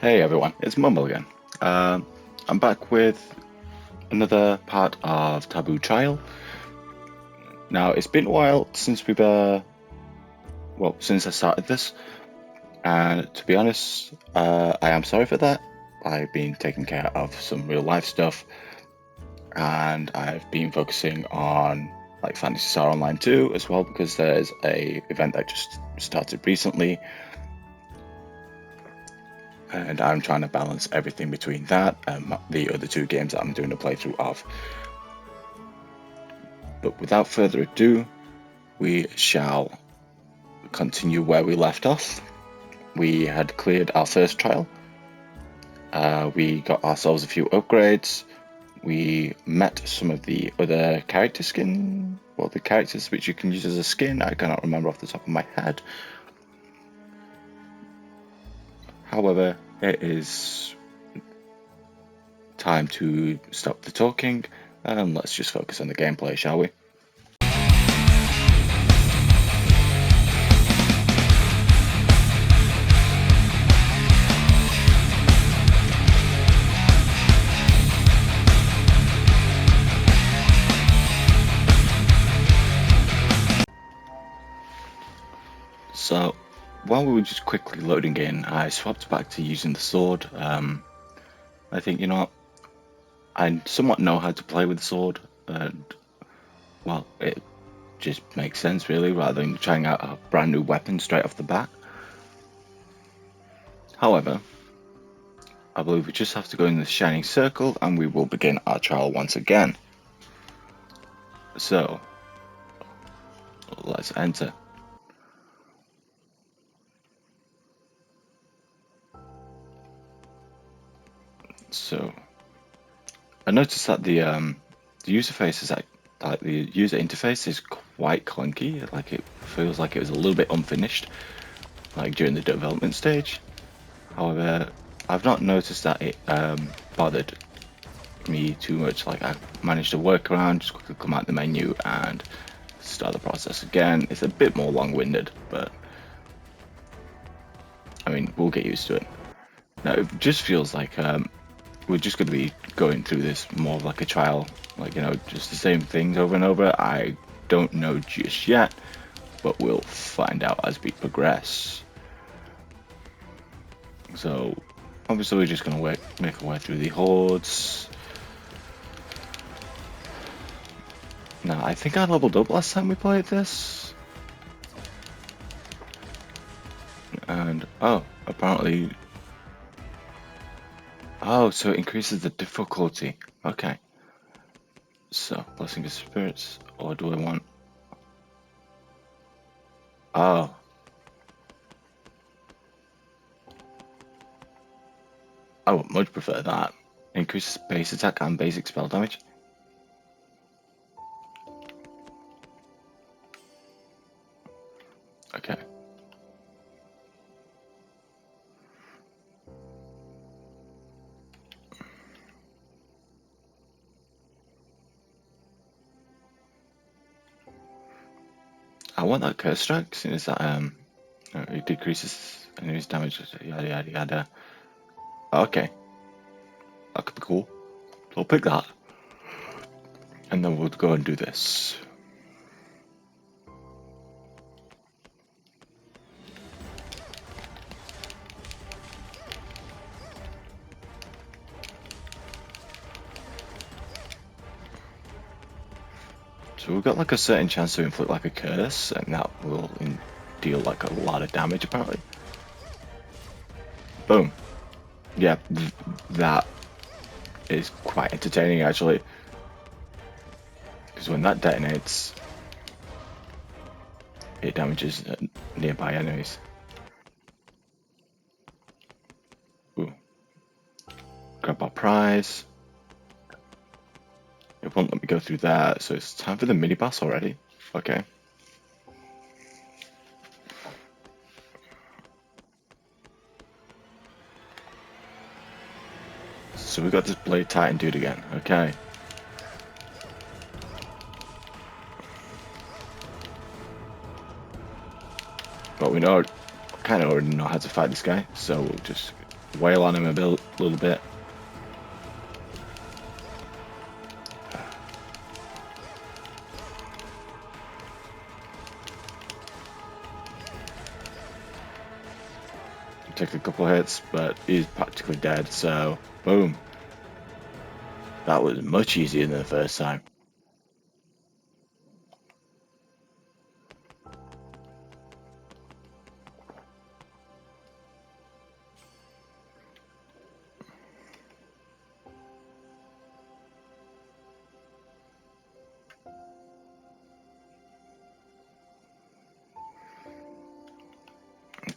Hey everyone, it's Mumble again. I'm back with another part of Taboo Trial. Now, it's been a while since since I started this, and to be honest, I am sorry for that. I've been taking care of some real life stuff, and I've been focusing on like Fantasy Star Online 2 as well, because there's a event that just started recently, and I'm trying to balance everything between that and the other two games that I'm doing a playthrough of. But without further ado, we shall continue where we left off. We had cleared our first trial. We got ourselves a few upgrades. We met some of the other character skin, well, the characters which you can use as a skin. I cannot remember off the top of my head. However, it is time to stop the talking and let's just focus on the gameplay, shall we? So, while we were just quickly loading in, I swapped back to using the sword. I think, you know what, I somewhat know how to play with the sword, and, well, it just makes sense really, rather than trying out a brand new weapon straight off the bat. However, I believe we just have to go in the shining circle and we will begin our trial once again. So, let's enter. So, I noticed that the user face is like the user interface is quite clunky. Like it feels like it was a little bit unfinished, like during the development stage. However, I've not noticed that it bothered me too much. Like I managed to work around, just quickly come out the menu and start the process again. It's a bit more long-winded, but I mean, we'll get used to it. Now, it just feels like we're just going to be going through this more like a trial, like, you know, just the same things over and over. I don't know just yet, but we'll find out as we progress. So, obviously we're just going to make our way through the hordes. Now, I think I leveled up last time we played this. And, oh, apparently... Oh, so it increases the difficulty. Okay. So, Blessing of Spirits, or do I want... Oh. I would much prefer that. Increases base attack and basic spell damage. Okay. I want that curse strike, seeing as that it decreases enemies' damage, yada yada yada. Okay. That could be cool. So I'll pick that. And then we'll go and do this. So we've got like a certain chance to inflict like a curse, and that will deal like a lot of damage apparently. Boom. Yeah, that is quite entertaining actually. Because when that detonates, it damages nearby enemies. Ooh. Grab our prize. It won't let me go through that, so it's time for the mini boss already. Okay. So we got this Blade Titan dude again. Okay. But we kind of already know how to fight this guy, so we'll just wail on him a little bit. Take a couple hits, but he's practically dead, so boom. That was much easier than the first time.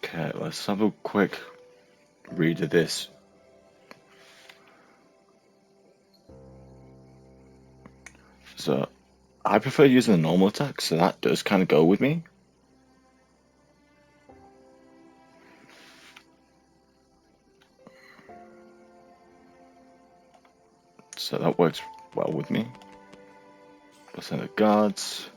Okay, let's have a quick read of this. So, I prefer using the normal attack, so that does kind of go with me. So that works well with me. Let's send the guards.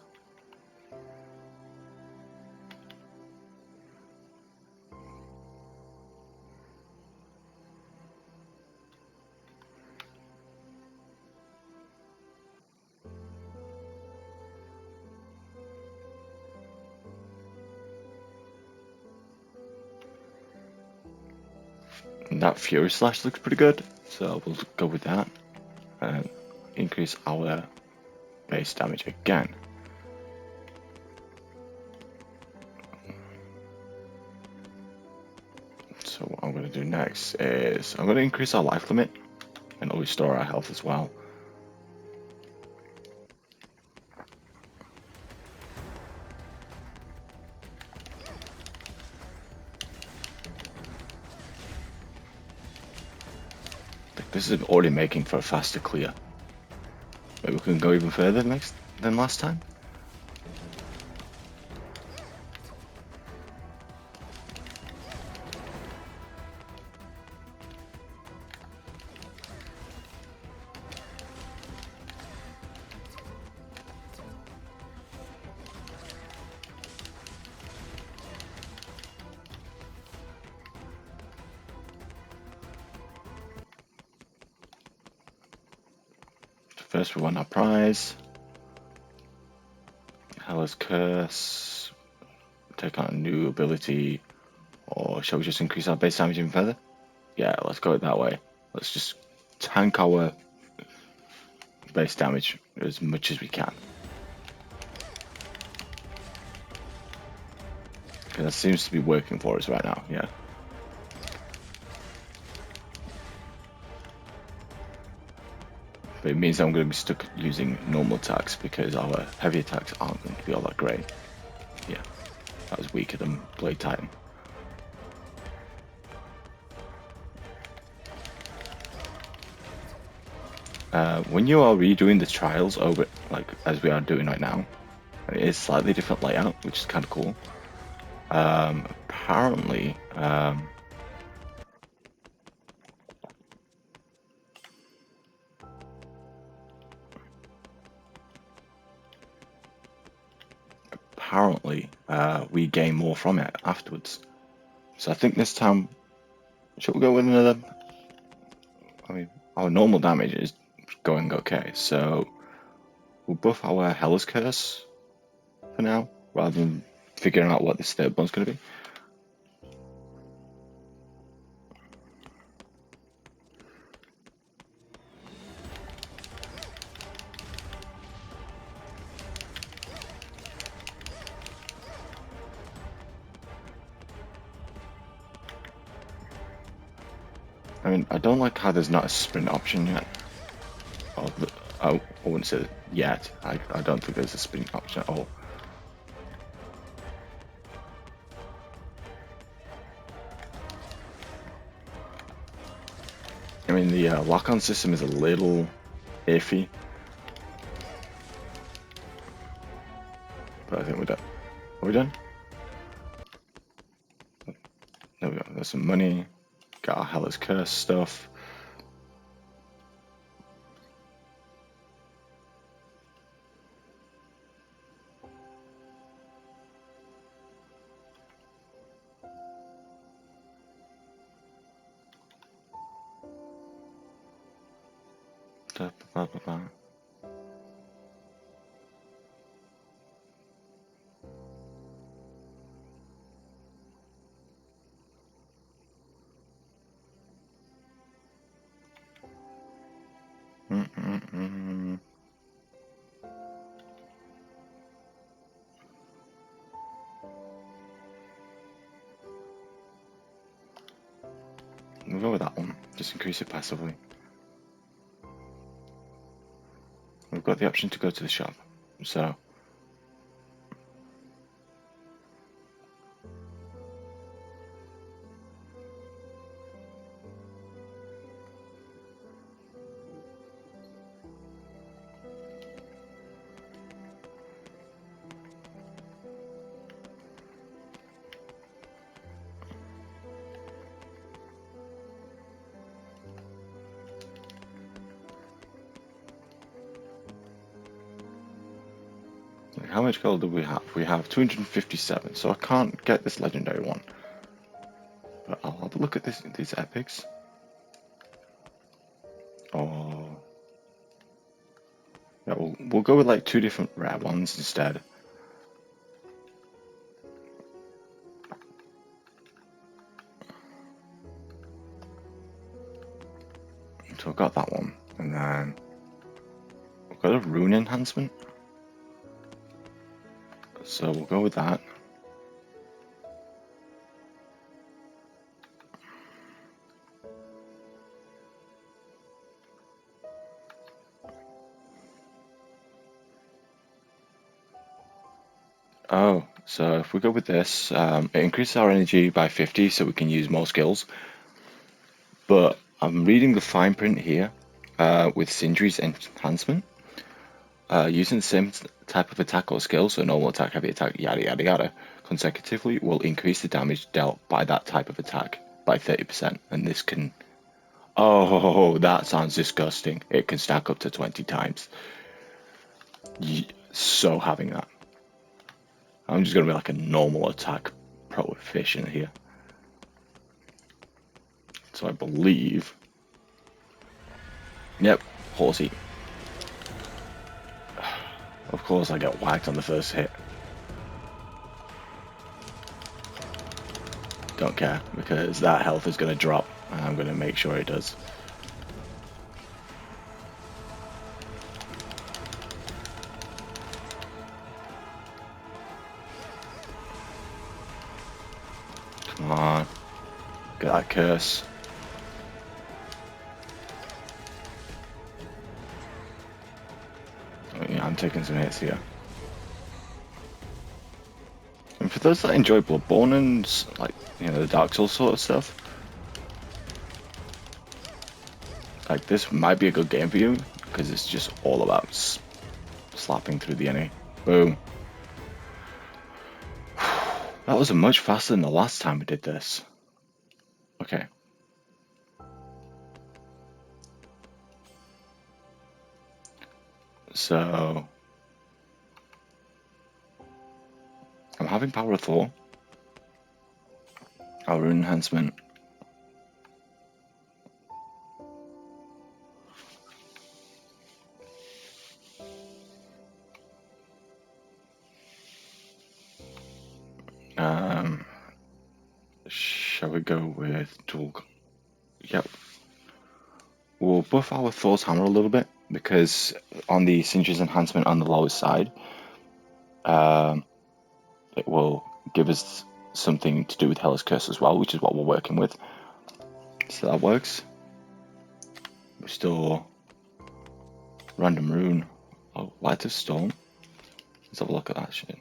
And that Fury Slash looks pretty good, so we'll go with that. And increase our base damage again. So what I'm going to do next is I'm going to increase our life limit and it'll restore our health as well. This is already making for a faster clear. Maybe we can go even further than last time. First we want our prize. Heller's Curse. Take on a new ability. Or shall we just increase our base damage even further? Yeah, let's go it that way. Let's just tank our base damage as much as we can. Okay, that seems to be working for us right now, yeah. But it means I'm going to be stuck using normal attacks because our heavy attacks aren't going to be all that great. Yeah, that was weaker than Blade Titan. When you are redoing the trials over, like as we are doing right now, it is slightly different layout, which is kind of cool. Apparently, we gain more from it afterwards. So I think this time, should we go with another? I mean, our normal damage is going okay, so we'll buff our Heller's Curse for now, rather than figuring out what this third one's going to be. I mean, I don't like how there's not a sprint option yet. I wouldn't say yet. I don't think there's a sprint option at all. I mean, the lock-on system is a little iffy, but I think we're done. Are we done? There we go. There's some money. Got our Heller's Curse stuff. We'll go with that one. Just increase it passively. We've got the option to go to the shop, so how much gold do we have? We have 257, so I can't get this legendary one. But I'll have a look at these epics. Oh, yeah, we'll go with like 2 different rare ones instead. So I've got that one, and then we've got a rune enhancement. So we'll go with that. Oh, so if we go with this, it increases our energy by 50 so we can use more skills. But I'm reading the fine print here with Sindri's enhancement. Using the same type of attack or skill, so normal attack, heavy attack, yada yada yada, consecutively will increase the damage dealt by that type of attack by 30%. And this can... Oh, that sounds disgusting. It can stack up to 20 times. So having that. I'm just going to be like a normal attack proficient here. So I believe... Yep, horsey. Of course I get whacked on the first hit. Don't care, because that health is going to drop, and I'm going to make sure it does. Come on. Get that curse. Oh, yeah, I'm taking some hits here. And for those that enjoy Bloodborne and, like, you know, the Dark Souls sort of stuff, like, this might be a good game for you, because it's just all about slapping through the enemy. Boom. That was much faster than the last time we did this. Okay. So... I'm having Power of Thor. Our rune enhancement. Shall we go with dual? Yep. We'll buff our Thor's hammer a little bit because on the Sindri's enhancement on the lowest side, it will give us something to do with Hellish Curse as well, which is what we're working with. So that works. Restore random rune. Oh, Light of Storm. Let's have a look at that shit.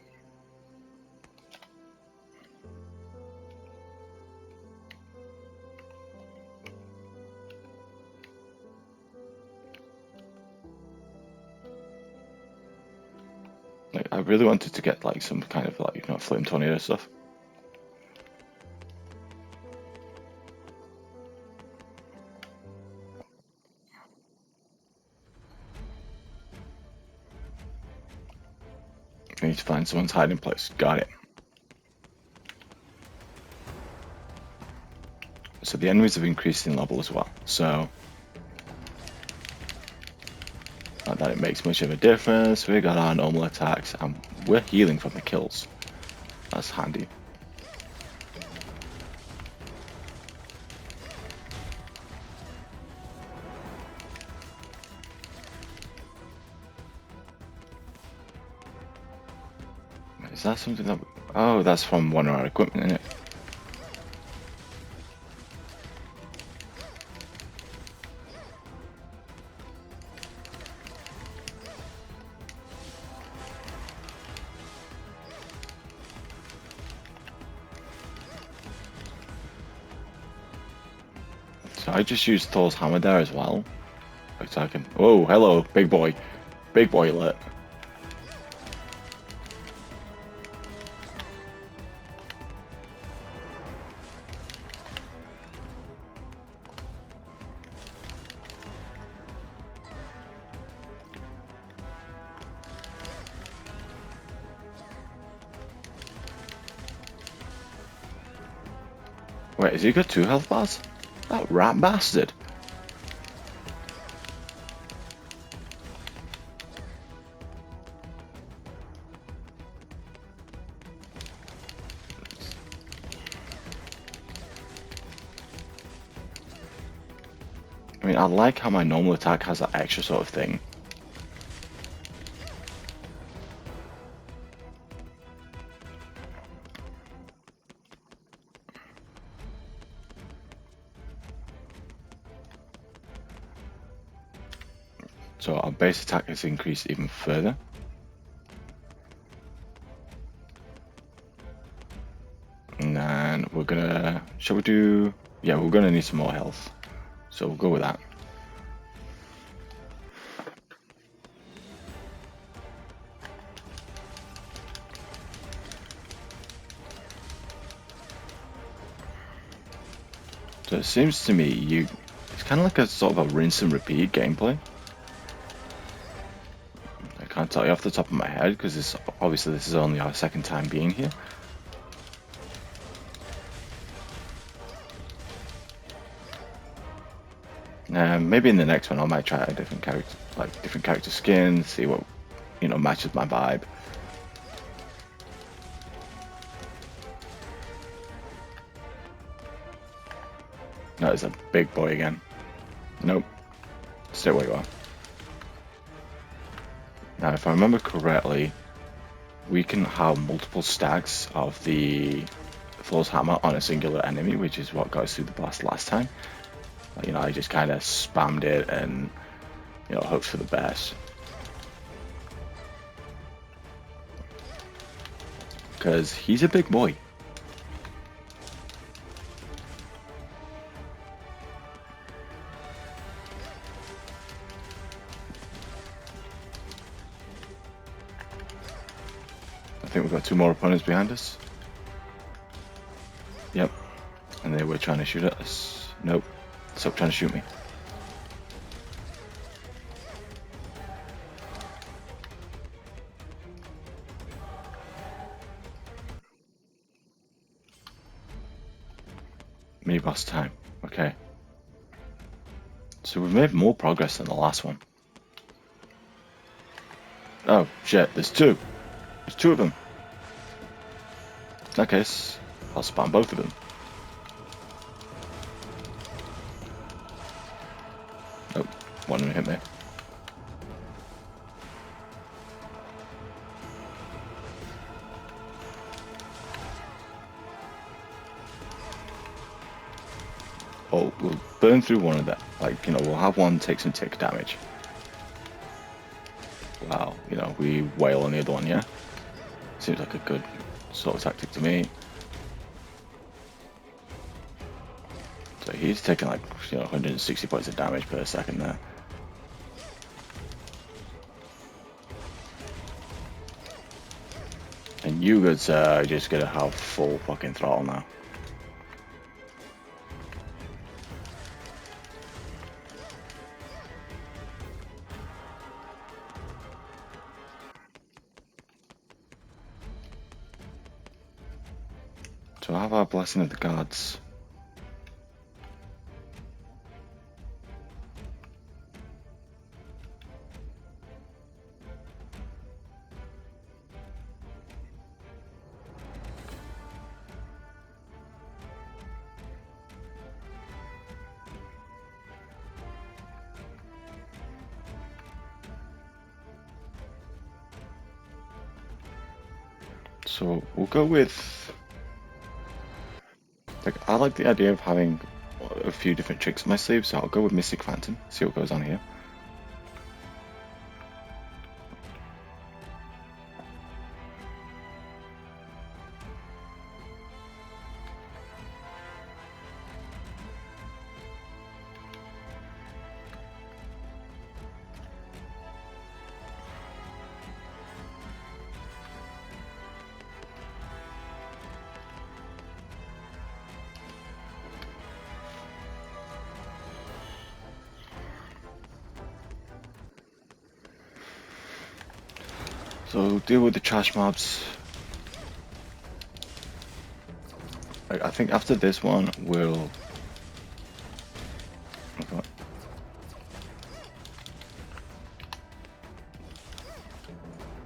Like, I really wanted to get like some kind of like, you know, flame tornado stuff. I need to find someone's hiding place. Got it. So the enemies have increased in level as well. So Not that it makes much of a difference. We got our normal attacks, and we're healing from the kills. That's handy. Is that something that... Oh, that's from one of our equipment, isn't it? So I just used Thor's hammer there as well. So I can... Oh, hello, big boy. Big boy alert. Wait, has he got 2 health bars? That rat bastard. I mean, I like how my normal attack has that extra sort of thing. So our base attack has increased even further. And then we're gonna... Shall we do... Yeah, we're gonna need some more health. So we'll go with that. So it seems to me it's kind of like a sort of a rinse and repeat gameplay. I can't tell you off the top of my head because obviously this is only our second time being here. Maybe in the next one I might try a different character, like different character skin, see what matches my vibe. No, it's a big boy again. Nope. Stay where you are. Now, if I remember correctly, we can have multiple stacks of the Thor's hammer on a singular enemy, which is what got us through the blast last time. I just kind of spammed it and, hoped for the best. Because he's a big boy. I think we've got 2 more opponents behind us. Yep. And they were trying to shoot at us. Nope. Stop trying to shoot me. Mini boss time. Okay. So we've made more progress than the last one. Oh shit, there's 2. There's 2 of them. In that case, I'll spam both of them. Nope, one of them hit me. Oh, we'll burn through one of them. We'll have one take some tick damage. Wow, we wail on the other one, yeah? Seems like a good sort of tactic to me. So he's taking 160 points of damage per second there. And you guys are just gonna have full fucking throttle now. So I have our Blessing of the Gods. So we'll go with, like, I like the idea of having a few different tricks in my sleeve, so I'll go with Mystic Phantom, see what goes on here. So deal with the trash mobs. I think after this one, we'll...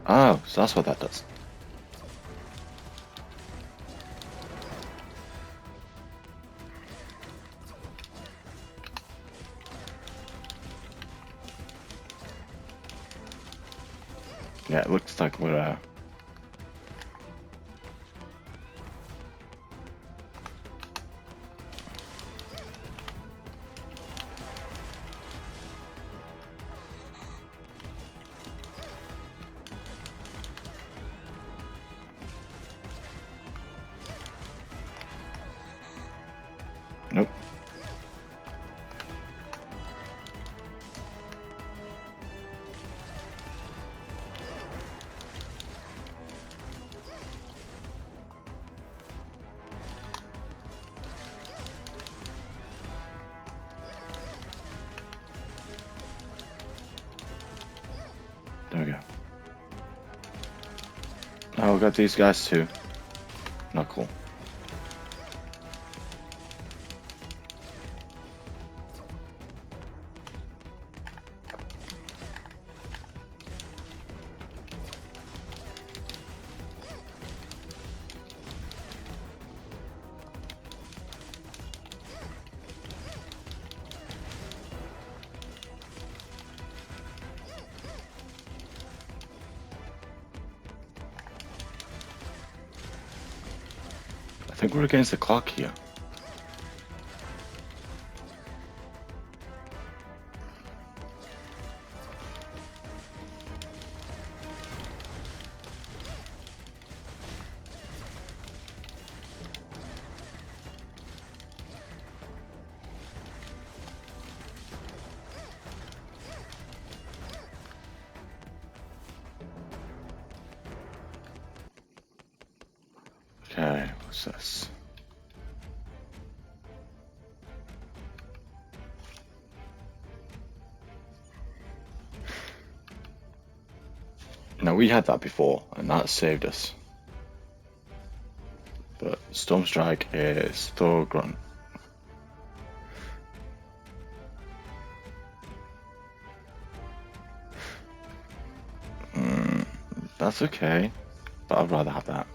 Oh, so that's what that does. Yeah, it looks like we're... Nope. There we go. Oh, we got these guys too. Not cool. I think we're against the clock here. Okay, what's this? Now we had that before, and that saved us. But Storm Strike is still grunt. That's okay, but I'd rather have that.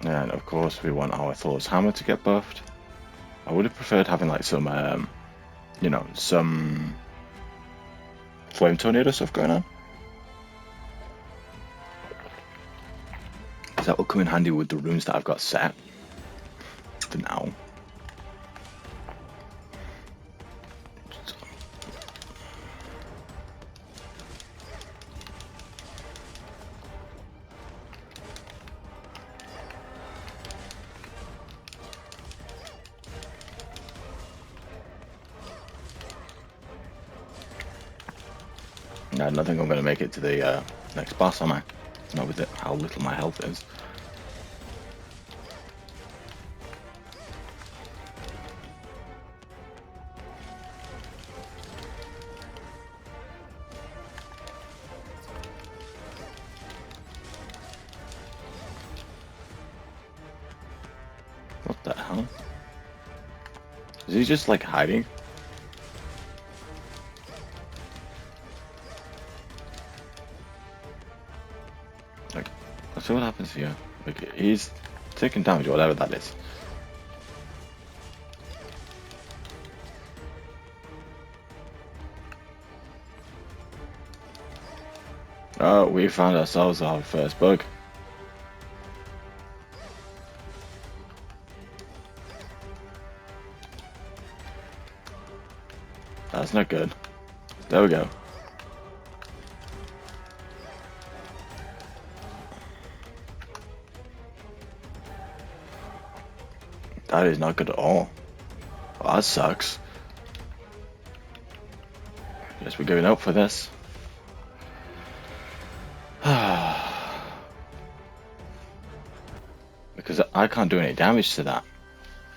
And of course we want our Thor's Hammer to get buffed. I would have preferred having like some, you know, some Flame Tornado stuff going on. That will come in handy with the runes that I've got set for now. I don't think I'm going to make it to the next boss, am I? Not with it, how little my health is. What the hell? Is he just like hiding? Like, let's see what happens here. Like, he's taking damage, whatever that is. Oh, we found ourselves our first bug. That's not good. There we go. That is not good at all. Well, that sucks. Guess we're giving up for this. Because I can't do any damage to that.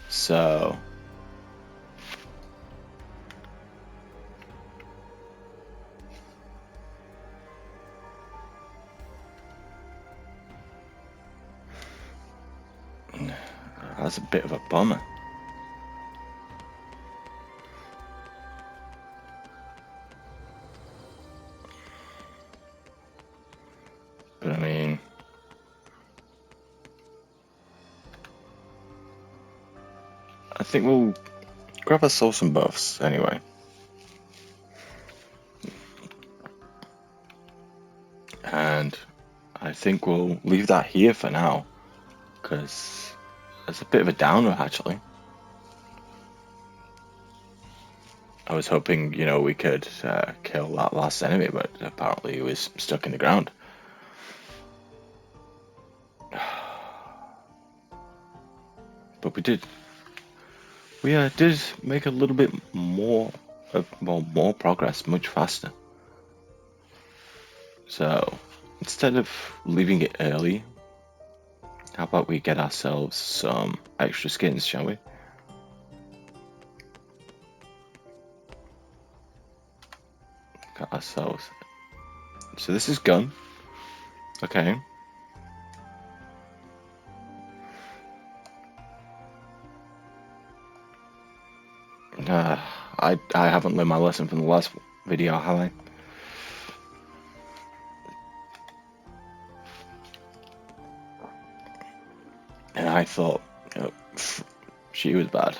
So... that's a bit of a bummer. But I mean... I think we'll grab ourselves some buffs anyway. And I think we'll leave that here for now. Because it's a bit of a downer actually. I was hoping, you know, we could kill that last enemy, but apparently he was stuck in the ground. But we did make a little bit more progress, much faster. So instead of leaving it early, how about we get ourselves some extra skins, shall we? Got ourselves. So this is gun. Okay. I haven't learned my lesson from the last video, have I? And I thought, you know, she was bad.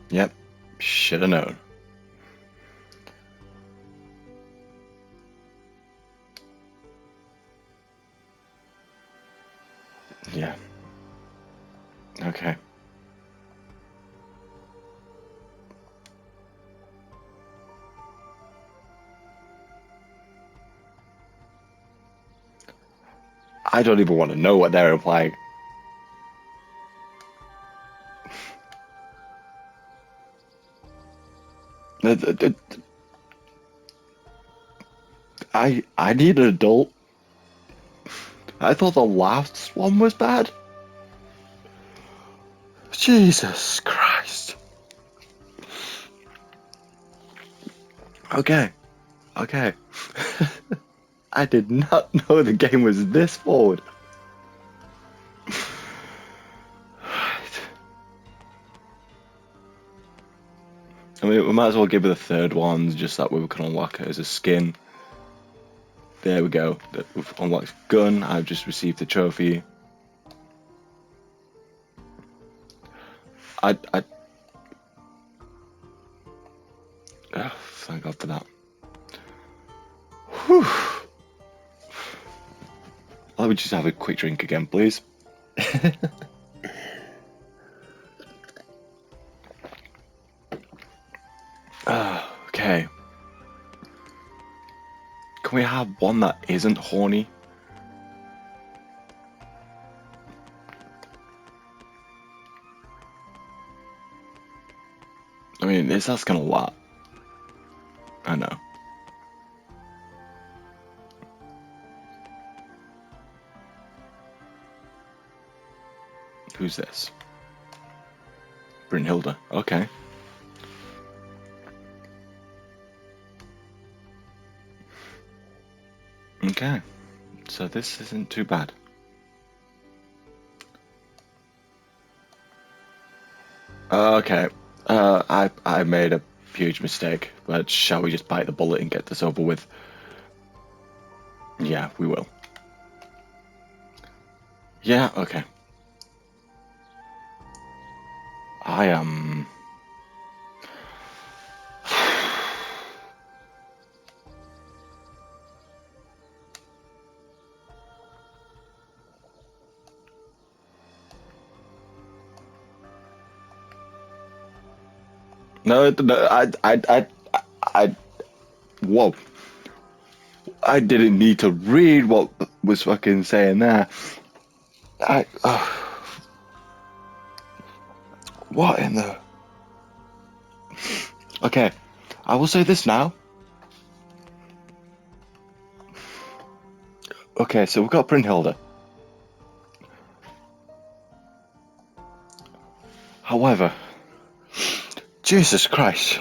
Yep, should have known. Yeah. Okay. I don't even want to know what they're implying. I need an adult. I thought the last one was bad. Jesus Christ. Okay. Okay. I did not know the game was this forward. I mean, we might as well give it the third one, just that way we can unlock it as a skin. There we go. We've unlocked gun. I've just received the trophy. Oh, thank God for that. Whew. Let me just have a quick drink again, please. Okay. Can we have one that isn't horny? I mean, it's asking a lot. I know. Who's this? Brynhilda. Okay. Okay. So this isn't too bad. Okay. I made a huge mistake, but shall we just bite the bullet and get this over with? Yeah, we will. Yeah, okay. I am... no, I, whoa. I didn't need to read what was fucking saying there. What in the... Okay, I will say this now. Okay, so we've got Brynhilde. However, Jesus Christ.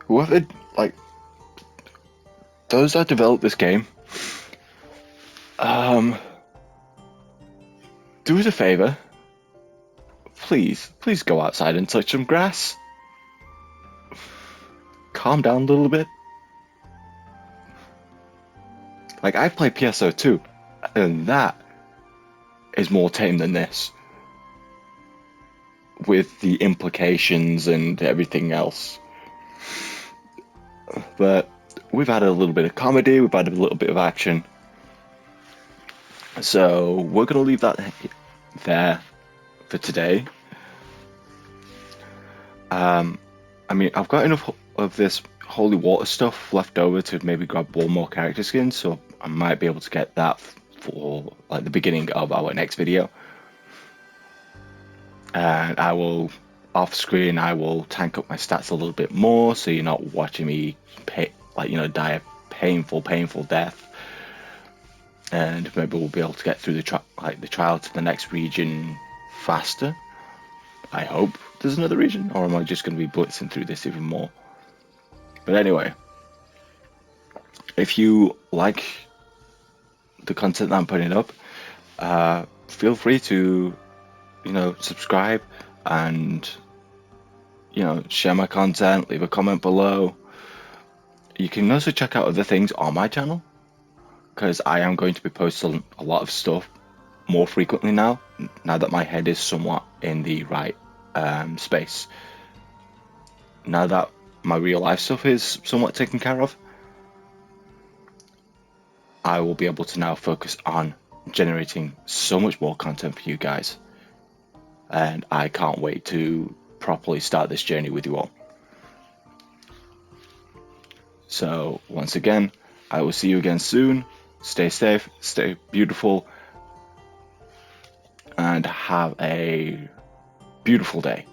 Whoever, like, those that developed this game, do us a favor. Please go outside and touch some grass. Calm down a little bit. Like, I play PSO2, and that is more tame than this. With the implications and everything else. But we've had a little bit of comedy, we've had a little bit of action. So we're going to leave that there for today. I mean, I've got enough of this holy water stuff left over to maybe grab one more character skin, so I might be able to get that for like the beginning of our next video. And I will, off screen, I will tank up my stats a little bit more, so you're not watching me die a painful death. And maybe we'll be able to get through the trial to the next region faster. I hope there's another region, or am I just going to be blitzing through this even more? But anyway, if you like the content that I'm putting up, feel free to, subscribe and, share my content, leave a comment below. You can also check out other things on my channel, because I am going to be posting a lot of stuff more frequently now that my head is somewhat in the right space. Now that my real life stuff is somewhat taken care of, I will be able to now focus on generating so much more content for you guys. And I can't wait to properly start this journey with you all. So once again, I will see you again soon. Stay safe, stay beautiful, and have a beautiful day.